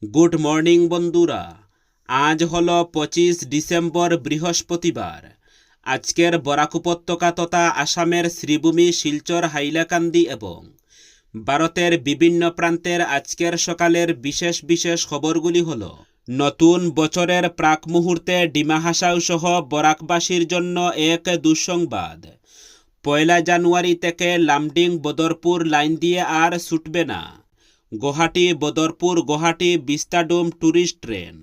Good morning বন্ধুরা। আজ হলো 25 ডিসেম্বর, বৃহস্পতিবার। আজকের বরাক উপত্যকা তথা আসামের শ্রীভূমি, শিলচর, হাইলাকান্দি এবং ভারতের বিভিন্ন প্রান্তের আজকের সকালের বিশেষ বিশেষ খবরগুলি হল: নতুন বছরের প্রাক মুহূর্তে ডিমা হাসাও সহ বরাকবাসীর জন্য এক দুঃসংবাদ। 1 জানুয়ারি থেকে লামডিং বদরপুর লাইন দিয়ে আর ছুটবে না গুয়াহাটি বদরপুর গুয়াহাটি বিস্তাডোম ট্যুরিস্ট ট্রেন।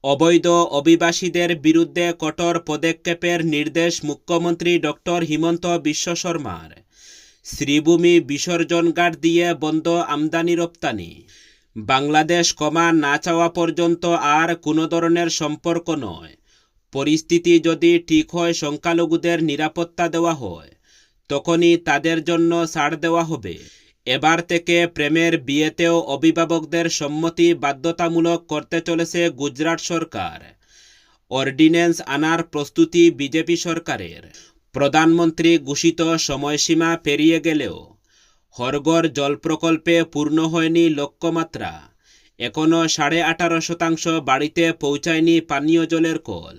অবৈধ অভিবাসীদের বিরুদ্ধে কঠোর পদক্ষেপের নির্দেশ মুখ্যমন্ত্রী ডক্টর হিমন্ত বিশ্ব শর্মার। শ্রীভূমি বিসর্জন ঘাট দিয়ে বন্ধ আমদানি রপ্তানি। বাংলাদেশ ক্ষমা না চাওয়া পর্যন্ত আর কোনো ধরনের সম্পর্ক নয়। পরিস্থিতি যদি ঠিক হয়, সংখ্যালঘুদের নিরাপত্তা দেওয়া হয়, তখনই তাদের জন্য ছাড় দেওয়া হবে। এবার থেকে প্রেমের বিয়েতেও অভিভাবকদের সম্মতি বাধ্যতামূলক করতে চলেছে গুজরাট সরকার। অর্ডিন্যান্স আনার প্রস্তুতি বিজেপি সরকারের। প্রধানমন্ত্রী ঘোষিত সময়সীমা পেরিয়ে গেলেও হরঘর জল প্রকল্পে পূর্ণ হয়নি লক্ষ্যমাত্রা। এখনও 18.5% বাড়িতে পৌঁছায়নি পানীয় জলের কল।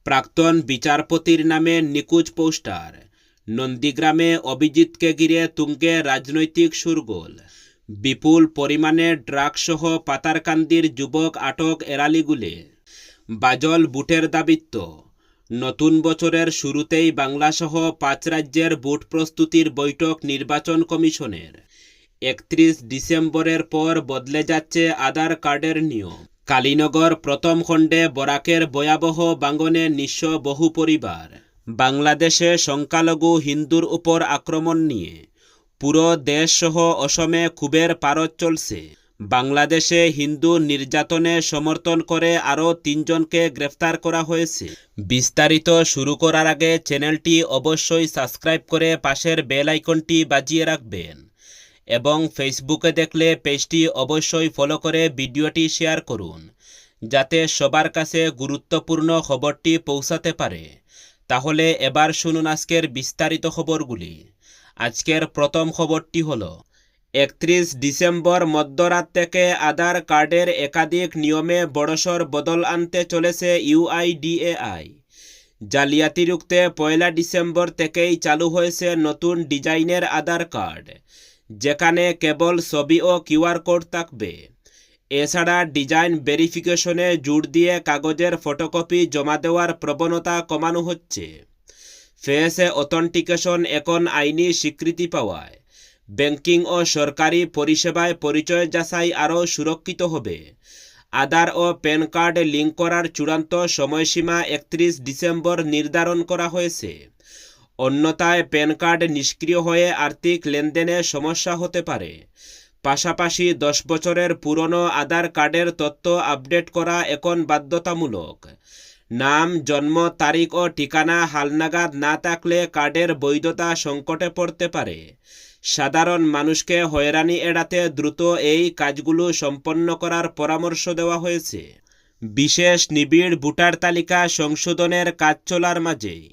প্রাক্তন বিচারপতির নামে নিখোঁজ পোস্টার। নন্দীগ্রামে অভিজিৎকে ঘিরে তুঙ্গে রাজনৈতিক শোরগোল। বিপুল পরিমাণে ড্রাগসহ পাতারকান্দির যুবক আটক এরালিগুলে। বাজল বুটের দাবিত্ব। নতুন বছরের শুরুতেই বাংলাসহ 5 রাজ্যের ভোট প্রস্তুতির বৈঠক নির্বাচন কমিশনের। 31 ডিসেম্বরের পর বদলে যাচ্ছে আধার কার্ডের নিয়ম। কালীনগর প্রথম খণ্ডে বরাকের ভয়াবহ ভাঙনে নিঃস্ব বহু পরিবার। বাংলাদেশে সংখ্যালঘু হিন্দুর উপর আক্রমণ নিয়ে পুরো দেশসহ অসমে ক্ষোভের পারদ চলছে। বাংলাদেশে হিন্দু নির্যাতনে সমর্থন করে আরও 3 জনকে গ্রেফতার করা হয়েছে। বিস্তারিত শুরু করার আগে চ্যানেলটি অবশ্যই সাবস্ক্রাইব করে পাশের বেল আইকনটি বাজিয়ে রাখবেন এবং ফেসবুকে দেখলে পেজটি অবশ্যই ফলো করে ভিডিওটি শেয়ার করুন, যাতে সবার কাছে গুরুত্বপূর্ণ খবরটি পৌঁছাতে পারে। তাহলে এবার শুনুন আজকের বিস্তারিত খবরগুলি। আজকের প্রথম খবরটি হল: 31 ডিসেম্বর মধ্যরাত থেকে আধার কার্ডের একাধিক নিয়মে বড়সড় বদল আনতে চলেছে ইউআইডিএআই। জালিয়াতি রুখতে 1 ডিসেম্বর থেকেই চালু হয়েছে নতুন ডিজাইনের আধার কার্ড, যেখানে কেবল ছবি ও কিউআর কোড থাকবে। এছাড়া ডিজাইন ভেরিফিকেশনে জোর দিয়ে কাগজের ফটোকপি জমা দেওয়ার প্রবণতা কমানো হচ্ছে। ফেস অথেন্টিকেশন এখন আইনি স্বীকৃতি পাওয়ায় ব্যাংকিং ও সরকারি পরিষেবায় পরিচয় যাচাই আরও সুরক্ষিত হবে। আধার ও প্যান কার্ড লিঙ্ক করার চূড়ান্ত সময়সীমা 31 ডিসেম্বর নির্ধারণ করা হয়েছে। অন্যথায় প্যান কার্ড নিষ্ক্রিয় হয়ে আর্থিক লেনদেনে সমস্যা হতে পারে। পাশাপাশি 10 বছরের পুরনো আধার কার্ডের তথ্য আপডেট করা এখন বাধ্যতামূলক। নাম, জন্ম তারিখ ও ঠিকানা হালনাগাদ না থাকলে কার্ডের বৈধতা সংকটে পড়তে পারে। সাধারণ মানুষকে হয়রানি এড়াতে দ্রুত এই কাজগুলো সম্পন্ন করার পরামর্শ দেওয়া হয়েছে। বিশেষ নিবিড় ভোটার তালিকা সংশোধনের কাজ চলার মাঝেই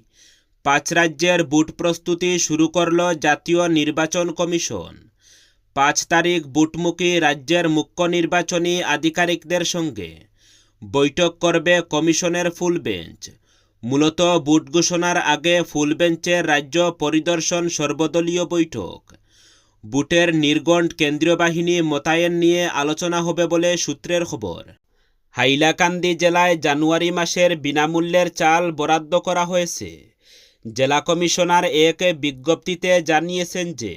5 রাজ্যের ভোট প্রস্তুতি শুরু করল জাতীয় নির্বাচন কমিশন। 5 তারিখ ভোটমুখী রাজ্যের মুখ্য নির্বাচনী আধিকারিকদের সঙ্গে বৈঠক করবে কমিশনের ফুল বেঞ্চ। মূলত ভোট ঘোষণার আগে ফুল বেঞ্চের রাজ্য পরিদর্শন সর্বদলীয় বৈঠক। ভোটের নির্ঘণ্ট কেন্দ্রীয় বাহিনী মোতায়েন নিয়ে আলোচনা হবে বলে সূত্রের খবর। হাইলাকান্দি জেলায় জানুয়ারি মাসের বিনামূল্যের চাল বরাদ্দ করা হয়েছে। জেলা কমিশনার এক বিজ্ঞপ্তিতে জানিয়েছেন যে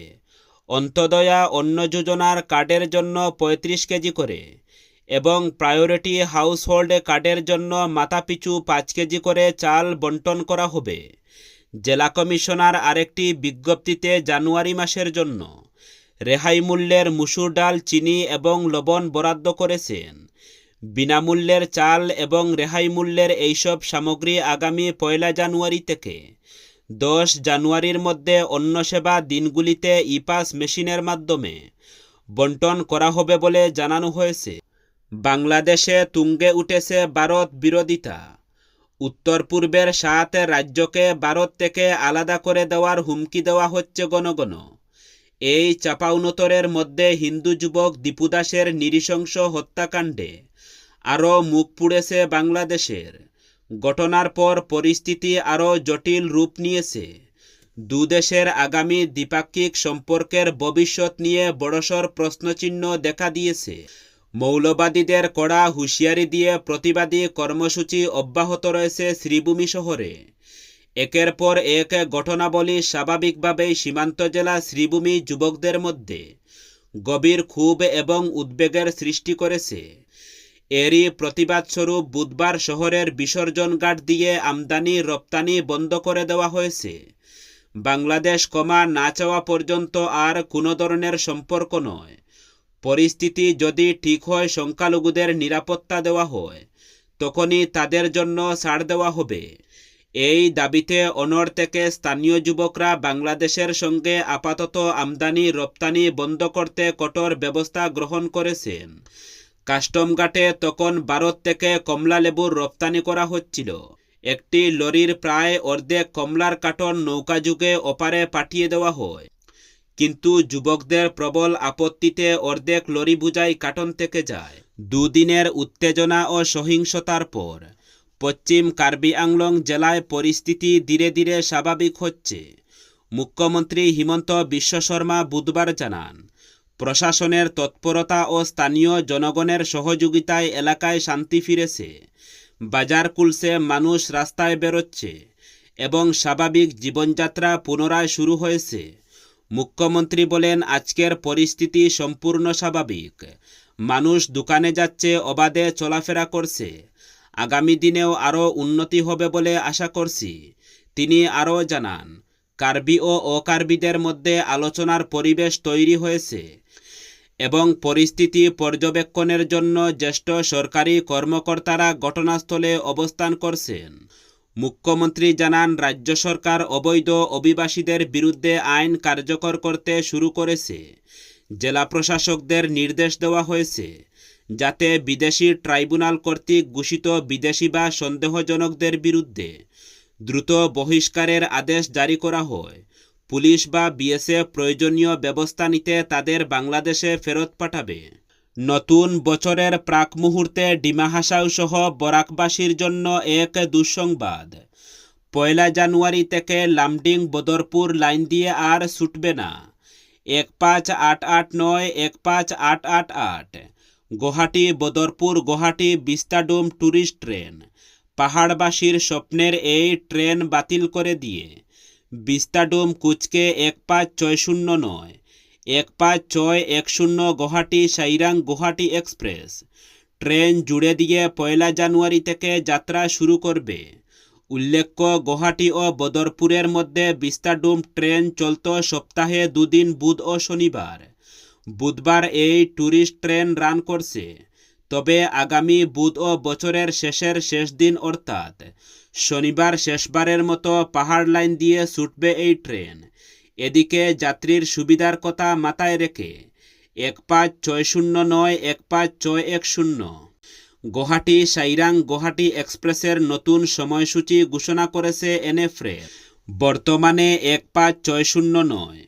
অন্তোদয়া অন্ন যোজনার কার্ডের জন্য 35 কেজি করে এবং প্রায়োরিটি হাউসহোল্ড কার্ডের জন্য মাথাপিছু 5 কেজি করে চাল বন্টন করা হবে। জেলা কমিশনার আরেকটি বিজ্ঞপ্তিতে জানুয়ারি মাসের জন্য রেহাই মূল্যের মসুর ডাল, চিনি এবং লবণ বরাদ্দ করেছেন। বিনামূল্যের চাল এবং রেহাই মূল্যের এইসব সামগ্রী আগামী 1 জানুয়ারি থেকে 10 জানুয়ারির মধ্যে অন্য সেবা দিনগুলিতে ই-পাস মেশিনের মাধ্যমে বন্টন করা হবে বলে জানানো হয়েছে। বাংলাদেশে তুঙ্গে উঠেছে ভারত বিরোধিতা। উত্তর পূর্বের 7 রাজ্যকে ভারত থেকে আলাদা করে দেওয়ার হুমকি দেওয়া হচ্ছে ঘন ঘন। এই চাপাউনতরের মধ্যে হিন্দু যুবক দীপু দাসের নৃশংস হত্যাকাণ্ডে আরও মুখ পুড়েছে বাংলাদেশের। ঘটনার পর পরিস্থিতি আরও জটিল রূপ নিয়েছে। দুদেশের আগামী দ্বিপাক্ষিক সম্পর্কের ভবিষ্যৎ নিয়ে বড়সড় প্রশ্নচিহ্ন দেখা দিয়েছে। মৌলবাদীদের কড়া হুঁশিয়ারি দিয়ে প্রতিবাদী কর্মসূচি অব্যাহত রয়েছে শ্রীভূমি শহরে। একের পর এক ঘটনাবলী স্বাভাবিকভাবেই সীমান্ত জেলা শ্রীভূমি যুবকদের মধ্যে গভীর ক্ষোভ এবং উদ্বেগের সৃষ্টি করেছে। এরই প্রতিবাদস্বরূপ বুধবার শহরের বিসর্জন ঘাট দিয়ে আমদানি রপ্তানি বন্ধ করে দেওয়া হয়েছে। বাংলাদেশ ক্ষমা না চাওয়া পর্যন্ত আর কোনো ধরনের সম্পর্ক নয়। পরিস্থিতি যদি ঠিক হয়, সংখ্যালঘুদের নিরাপত্তা দেওয়া হয়, তখনই তাদের জন্য ছাড় দেওয়া হবে। এই দাবিতে অনড় থেকে স্থানীয় যুবকরা বাংলাদেশের সঙ্গে আপাতত আমদানি রপ্তানি বন্ধ করতে কঠোর ব্যবস্থা গ্রহণ করেছেন। কাস্টম ঘাটে তখন ভারত থেকে কমলা লেবুর রপ্তানি করা হচ্ছিল। একটি লরির প্রায় অর্ধেক কমলার কার্টন নৌকাযুগে ওপারে পাঠিয়ে দেওয়া হয়, কিন্তু যুবকদের প্রবল আপত্তিতে অর্ধেক লরি বোঝাই কার্টন থেকে যায়। দুদিনের উত্তেজনা ও সহিংসতার পর পশ্চিম কার্বি আংলং জেলায় পরিস্থিতি ধীরে ধীরে স্বাভাবিক হচ্ছে। মুখ্যমন্ত্রী হিমন্ত বিশ্ব শর্মা বুধবার জানান, প্রশাসনের তৎপরতা ও স্থানীয় জনগণের সহযোগিতায় এলাকায় শান্তি ফিরেছে। বাজার খুলছে, মানুষ রাস্তায় বেরোচ্ছে এবং স্বাভাবিক জীবনযাত্রা পুনরায় শুরু হয়েছে। মুখ্যমন্ত্রী বলেন, আজকের পরিস্থিতি সম্পূর্ণ স্বাভাবিক। মানুষ দোকানে যাচ্ছে, অবাধে চলাফেরা করছে। আগামী দিনেও আরও উন্নতি হবে বলে আশা করছি। তিনি আরও জানান, কার্বি ও অকার্বিদের মধ্যে আলোচনার পরিবেশ তৈরি হয়েছে এবং পরিস্থিতি পর্যবেক্ষণের জন্য জ্যেষ্ঠ সরকারি কর্মকর্তারা ঘটনাস্থলে অবস্থান করছেন। মুখ্যমন্ত্রী জানান, রাজ্য সরকার অবৈধ অভিবাসীদের বিরুদ্ধে আইন কার্যকর করতে শুরু করেছে। জেলা প্রশাসকদের নির্দেশ দেওয়া হয়েছে যাতে বিদেশি ট্রাইব্যুনাল কর্তৃক ঘোষিত বিদেশি বা সন্দেহজনকদের বিরুদ্ধে দ্রুত বহিষ্কারের আদেশ জারি করা হয়। পুলিশ বা বিএসএফ প্রয়োজনীয় ব্যবস্থা নিতে তাদের বাংলাদেশে ফেরত পাঠাবে। নতুন বছরের প্রাক মুহূর্তে ডিমা হাসাও সহ বরাকবাসীর জন্য এক দুঃসংবাদ। 1 জানুয়ারি থেকে লামডিং বদরপুর লাইন দিয়ে আর ছুটবে না 15889 15888 গুয়াহাটি বদরপুর গুয়াহাটি বিস্তাডোম ট্যুরিস্ট ট্রেন। পাহাড়বাসীর স্বপ্নের এই ট্রেন বাতিল করে দিয়ে বিস্তাডোম কুচকে 15609 15610 গুয়াহাটি সাইরাং গুয়াহাটি এক্সপ্রেস ট্রেন জুড়ে দিয়ে 1 জানুয়ারি থেকে যাত্রা শুরু করবে। উল্লেখ্য, গুয়াহাটি ও বদরপুরের মধ্যে বিস্তাডোম ট্রেন চলত সপ্তাহে 2 দিন, বুধ ও শনিবার। বুধবার এই ট্যুরিস্ট ট্রেন রান করছে, তবে আগামী বুধ ও বছরের শেষের শেষ দিন অর্থাৎ শনিবার শেষবারের মতো পাহাড় লাইন দিয়ে ছুটবে এই ট্রেন। এদিকে যাত্রীর সুবিধার কথা মাথায় রেখে 15609 15610 গুয়াহাটি সাইরাং গুয়াহাটি এক্সপ্রেসের নতুন সময়সূচি ঘোষণা করেছে এনএফরেল। বর্তমানে 15609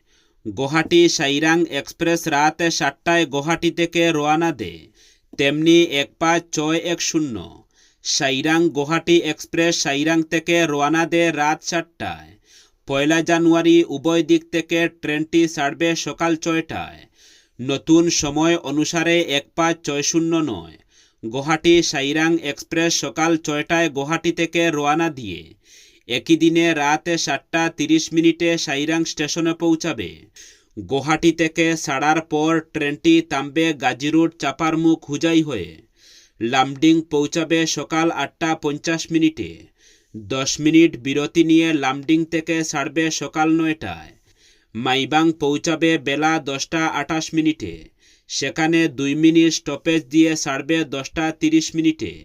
গুয়াহাটি সাইরাং এক্সপ্রেস রাত 7টায় গুয়াহাটি থেকে রওনা দেয়। তেমনি 15610 সাইরাং গুয়াহাটি এক্সপ্রেস সাইরাং থেকে রওনা দেয় রাত 7টায়। 1 জানুয়ারি উভয় দিক থেকে ট্রেনটি ছাড়বে সকাল 6টায়। নতুন সময় অনুসারে 15609 গুয়াহাটি সাইরাং এক্সপ্রেস সকাল 6টায় গুয়াহাটি থেকে রওনা দিয়ে একই দিনে রাত 7:30 সাইরাং স্টেশনে পৌঁছাবে। গুয়াহাটি থেকে ছাড়ার পর ট্রেনটি থামবে গাজী রোড চাপারমুখ হুজাই হয়ে। লামডিং পৌঁছাবে সকাল 8:50। 10 মিনিট বিরতি নিয়ে লামডিং থেকে ছাড়বে সকাল 9টায়। মাইবাং পৌঁছাবে বেলা 10:28। সেখানে 2 মিনিট স্টপেজ দিয়ে ছাড়বে 10:30।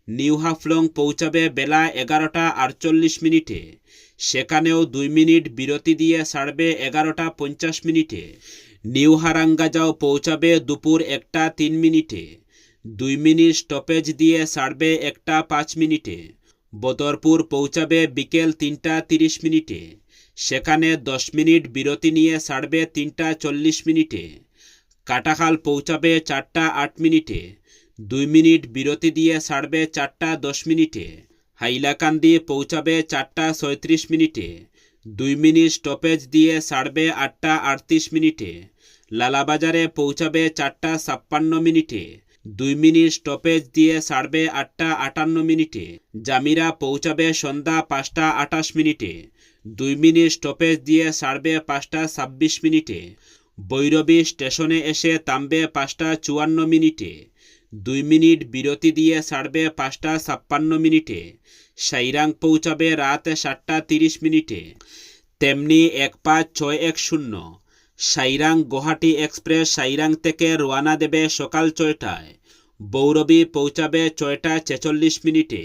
নিউ হাফলং পৌঁছাবে বেলা 11:48। সেখানেও 2 মিনিট বিরতি দিয়ে ছাড়বে 11:50। নিউ হারাঙ্গাজাও পৌঁছাবে দুপুর 1:03। 2 মিনিট স্টপেজ দিয়ে ছাড়বে 1:05। বদরপুর পৌঁছাবে বিকেল 3:30। সেখানে 10 মিনিট বিরতি নিয়ে ছাড়বে 3টা 40 মিনিটে। কাটাখাল পৌঁছাবে 4টা 8 মিনিটে। 2 মিনিট বিরতি দিয়ে ছাড়বে 4টা 10 মিনিটে। হাইলাকান্দি পৌঁছাবে 4টা 37 মিনিটে। 2 মিনিট স্টপেজ দিয়ে ছাড়বে 8টা 38 মিনিটে। লালাবাজারে পৌঁছাবে 4টা 56 মিনিটে। 2 মিনিট স্টপেজ দিয়ে ছাড়বে 8টা 58 মিনিটে। জামিরা পৌঁছাবে সন্ধ্যা 5টা 28 মিনিটে। 2 মিনিট স্টপেজ দিয়ে ছাড়বে 5টা 26 মিনিটে। বৈরবী স্টেশনে এসে থামবে 5টা 54 মিনিটে। 2 মিনিট বিরতি দিয়ে ছাড়বে 5টা 56 মিনিটে। সাইরাং পৌঁছাবে রাত 7টা 30 মিনিটে। তেমনি 15610 সাইরাং গুয়াহাটি এক্সপ্রেস সাইরাং থেকে রওনা দেবে সকাল 6টায়। বৈরবী পৌঁছাবে 6টা 46 মিনিটে।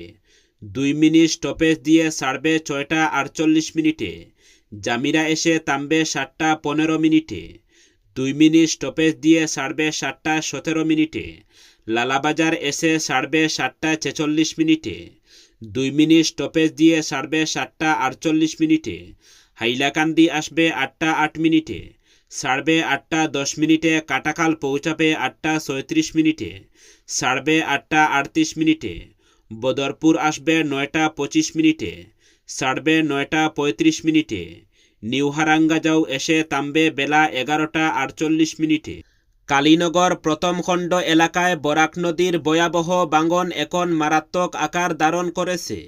2 মিনিট স্টপেজ দিয়ে ছাড়বে 6টা 48 মিনিটে। জামিরা এসে থামবে 7টা 15 মিনিটে। 2 মিনিট স্টপেজ দিয়ে ছাড়বে 7টা 17 মিনিটে। লালাবাজার এসে ছাড়বে 7টা 46 মিনিটে। 2 মিনিট স্টপেজ দিয়ে ছাড়বে 7টা 48 মিনিটে। হাইলাকান্দি আসবে 8টা 8 মিনিটে। ছাড়বে 8টা 10 মিনিটে। কাটাখাল পৌঁছাবে 8টা 37 মিনিটে। ছাড়বে 8টা 38 মিনিটে। বদরপুর আসবে 9টা 25 মিনিটে। ছাড়বে 9টা 35 মিনিটে। নিউ হারাঙ্গাজাও এসে থামবে বেলা 11টা 48 মিনিটে। কালীনগর প্রথম খণ্ড এলাকায় বরাক নদীর ভয়াবহ ভাঙন এখন মারাত্মক আকার ধারণ করেছে।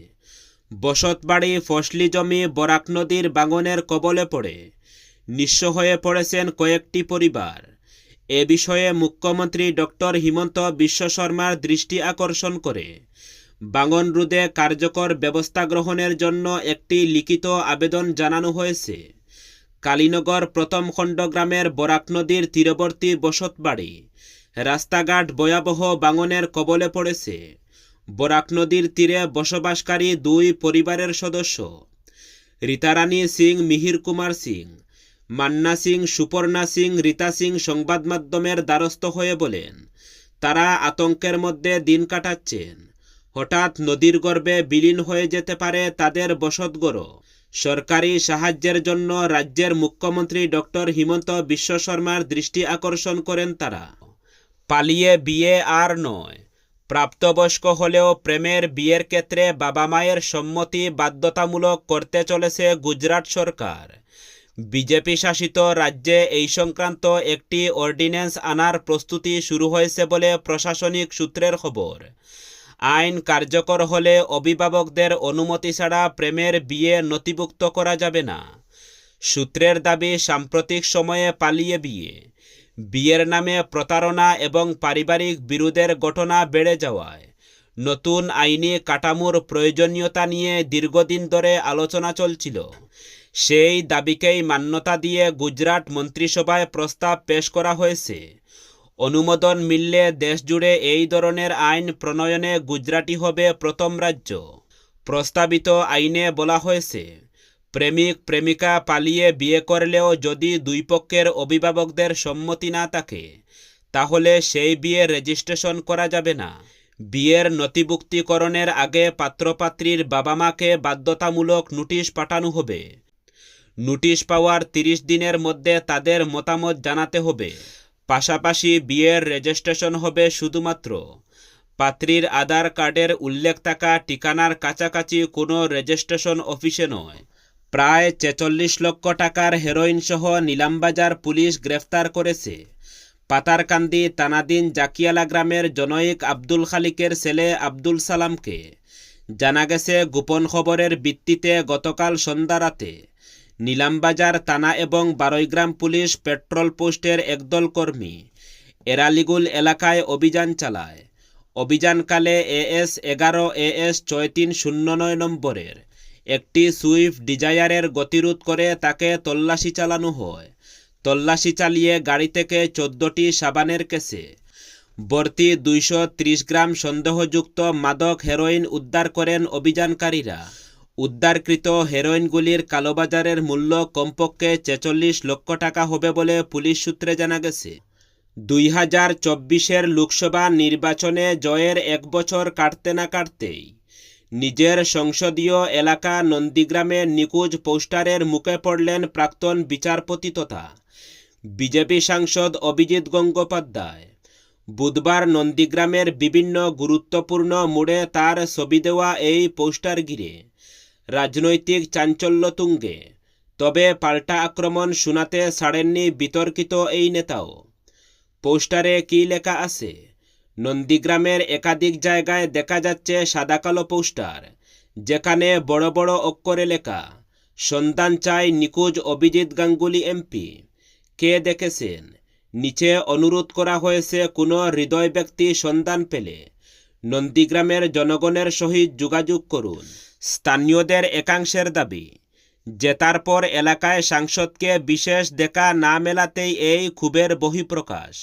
বসতবাড়ি ফসলি জমি বরাক নদীর ভাঙনের কবলে পড়ে নিঃস্ব হয়ে পড়েছেন কয়েকটি পরিবার। এ বিষয়ে মুখ্যমন্ত্রী ডক্টর হিমন্ত বিশ্ব শর্মার দৃষ্টি আকর্ষণ করে ভাঙন রোধে কার্যকর ব্যবস্থা গ্রহণের জন্য একটি লিখিত আবেদন জানানো হয়েছে। কালীনগর প্রথম খণ্ড গ্রামের বরাক নদীর তীরবর্তী বসতবাড়ি রাস্তাঘাট ভয়াবহ ভাঙনের কবলে পড়েছে। বরাক নদীর তীরে বসবাসকারী 2 পরিবারের সদস্য রীতারানী সিং, মিহির কুমার সিং, মান্না সিং, সুপর্ণা সিং, রীতা সিং সংবাদ মাধ্যমের দ্বারস্থ হয়ে বলেন, তারা আতঙ্কের মধ্যে দিন কাটাচ্ছেন। হঠাৎ নদীর গর্ভে বিলীন হয়ে যেতে পারে তাদের বসতঘর। সরকারি সাহায্যের জন্য রাজ্যের মুখ্যমন্ত্রী ডক্টর হিমন্ত বিশ্ব শর্মার দৃষ্টি আকর্ষণ করেন তারা। পালিয়ে বিয়ে আর নয়। প্রাপ্তবয়স্ক হলেও প্রেমের বিয়ের ক্ষেত্রে বাবা মায়ের সম্মতি বাধ্যতামূলক করতে চলেছে গুজরাট সরকার। বিজেপি শাসিত রাজ্যে এই সংক্রান্ত একটি অর্ডিন্যান্স আনার প্রস্তুতি শুরু হয়েছে বলে প্রশাসনিক সূত্রের খবর। আইন কার্যকর হলে অভিভাবকদের অনুমতি ছাড়া প্রেমের বিয়ে নথিভুক্ত করা যাবে না। সূত্রের দাবি, সাম্প্রতিক সময়ে পালিয়ে বিয়ে, বিয়ের নামে প্রতারণা এবং পারিবারিক বিরোধের ঘটনা বেড়ে যাওয়ায় নতুন আইনি কাঠামোর প্রয়োজনীয়তা নিয়ে দীর্ঘদিন ধরে আলোচনা চলছিল। সেই দাবিকেই মান্যতা দিয়ে গুজরাট মন্ত্রিসভায় প্রস্তাব পেশ করা হয়েছে। অনুমোদন মিললে দেশজুড়ে এই ধরনের আইন প্রণয়নে গুজরাটই হবে প্রথম রাজ্য। প্রস্তাবিত আইনে বলা হয়েছে, প্রেমিক প্রেমিকা পালিয়ে বিয়ে করলেও যদি 2 পক্ষের অভিভাবকদের সম্মতি না থাকে তাহলে সেই বিয়ে রেজিস্ট্রেশন করা যাবে না। বিয়ের নথিভুক্তিকরণের আগে পাত্রপাত্রীর বাবা মাকে বাধ্যতামূলক নোটিশ পাঠানো হবে। নোটিশ পাওয়ার 30 দিনের মধ্যে তাদের মতামত জানাতে হবে। পাশাপাশি বিয়ের রেজিস্ট্রেশন হবে শুধুমাত্র পাত্রীর আধার কার্ডের উল্লেখ থাকা ঠিকানার কাছাকাছি কোনো রেজিস্ট্রেশন অফিসে নয়। প্রায় 46 লক্ষ টাকার হেরোইন সহ নিলামবাজার পুলিশ গ্রেফতার করেছে পাতারকান্দি থানাধীন জাকিয়ালা গ্রামের জনৈক আব্দুল খালিকের ছেলে আব্দুল সালামকে। জানা গেছে, গোপন খবরের ভিত্তিতে গতকাল সন্ধ্যা রাতে নিলামবাজার থানা এবং বারৈগ্রাম পুলিশ পেট্রোল পোস্টের একদল কর্মী এরালিগুল এলাকায় অভিযান চালায়। অভিযানকালে AS11 AS 6309 নম্বরের একটি সুইফট ডিজায়ারের গতিরোধ করে তাকে তল্লাশি চালানো হয়। তল্লাশি চালিয়ে গাড়ি থেকে 14টি সাবানের কেসে ভর্তি 230 গ্রাম সন্দেহযুক্ত মাদক হেরোইন উদ্ধার করেন অভিযানকারীরা। উদ্ধারকৃত হেরোইনগুলির কালোবাজারের মূল্য কমপক্ষে 46 লক্ষ টাকা হবে বলে পুলিশ সূত্রে জানা গেছে। 2024-এর লোকসভা নির্বাচনে জয়ের 1 বছর কাটতে না কাটতেই নিজের সংসদীয় এলাকা নন্দীগ্রামে নিখোঁজ পোস্টারের মুখে পড়লেন প্রাক্তন বিচারপতি তথা বিজেপি সাংসদ অভিজিৎ গঙ্গোপাধ্যায়। বুধবার নন্দীগ্রামের বিভিন্ন গুরুত্বপূর্ণ মোড়ে তার ছবি দেওয়া এই পোস্টার ঘিরে রাজনৈতিক চাঞ্চল্য তুঙ্গে। তবে পাল্টা আক্রমণ শোনাতে ছাড়েননি বিতর্কিত এই নেতাও। পোস্টারে কী লেখা আছে? নন্দীগ্রামের একাধিক জায়গায় দেখা যাচ্ছে সাদা কালো পোস্টার, যেখানে বড় বড় অক্ষরে লেখা সন্ধান চাই নিখোঁজ অভিজিৎ গাঙ্গুলি এমপি। কে দেখেছেন? নিচে অনুরোধ করা হয়েছে কোনো হৃদয় ব্যক্তি সন্ধান পেলে নন্দীগ্রামের জনগণের সহিত যোগাযোগ করুন। স্থানীয়দের একাংশের দাবি, জেতার পর এলাকায় সাংসদকে বিশেষ দেখা না মেলাতেই এই ক্ষোভের বহিঃপ্রকাশ।